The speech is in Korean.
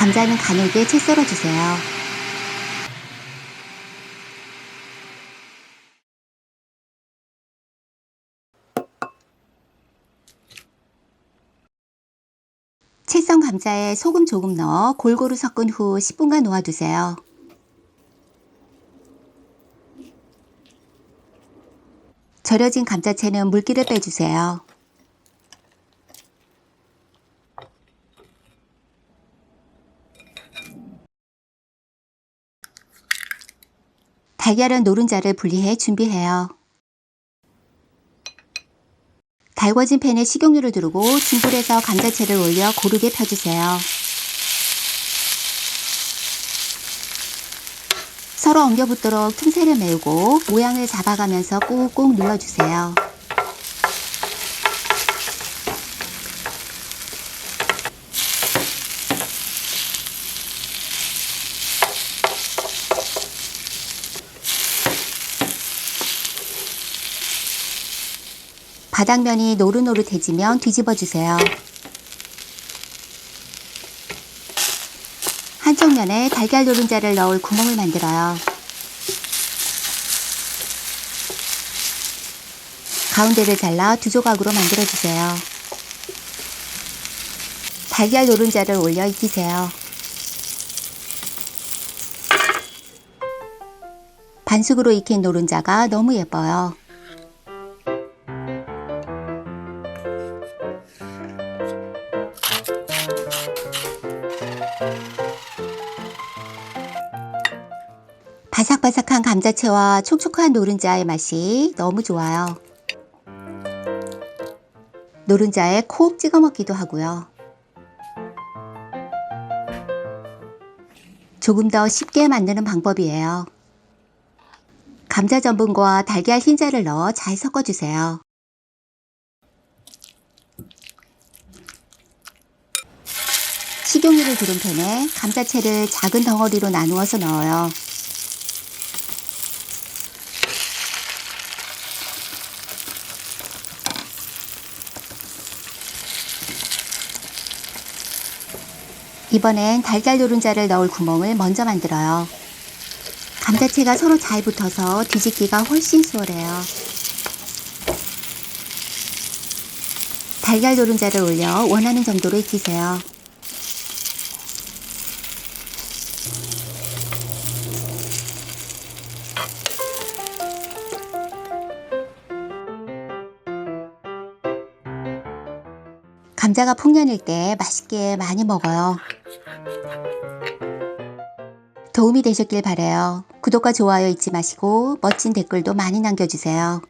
감자는 가늘게 채 썰어주세요. 채 썬 감자에 소금 조금 넣어 골고루 섞은 후 10분간 놓아두세요. 절여진 감자채는 물기를 빼주세요. 달걀은 노른자를 분리해 준비해요. 달궈진 팬에 식용유를 두르고 중불에서 감자채를 올려 고르게 펴주세요. 서로 엉겨붙도록 틈새를 메우고 모양을 잡아가면서 꾹꾹 눌러주세요. 바닥면이 노릇노릇해지면 뒤집어주세요. 한쪽 면에 달걀 노른자를 넣을 구멍을 만들어요. 가운데를 잘라 두 조각으로 만들어주세요. 달걀 노른자를 올려 익히세요. 반숙으로 익힌 노른자가 너무 예뻐요. 바삭바삭한 감자채와 촉촉한 노른자의 맛이 너무 좋아요. 노른자에 콕 찍어 먹기도 하고요. 조금 더 쉽게 만드는 방법이에요. 감자 전분과 달걀 흰자를 넣어 잘 섞어주세요. 식용유를 두른 팬에 감자채를 작은 덩어리로 나누어서 넣어요. 이번엔 달걀 노른자를 넣을 구멍을 먼저 만들어요. 감자채가 서로 잘 붙어서 뒤집기가 훨씬 수월해요. 달걀 노른자를 올려 원하는 정도로 익히세요. 감자가 풍년일 때 맛있게 많이 먹어요. 도움이 되셨길 바라요. 구독과 좋아요 잊지 마시고 멋진 댓글도 많이 남겨주세요.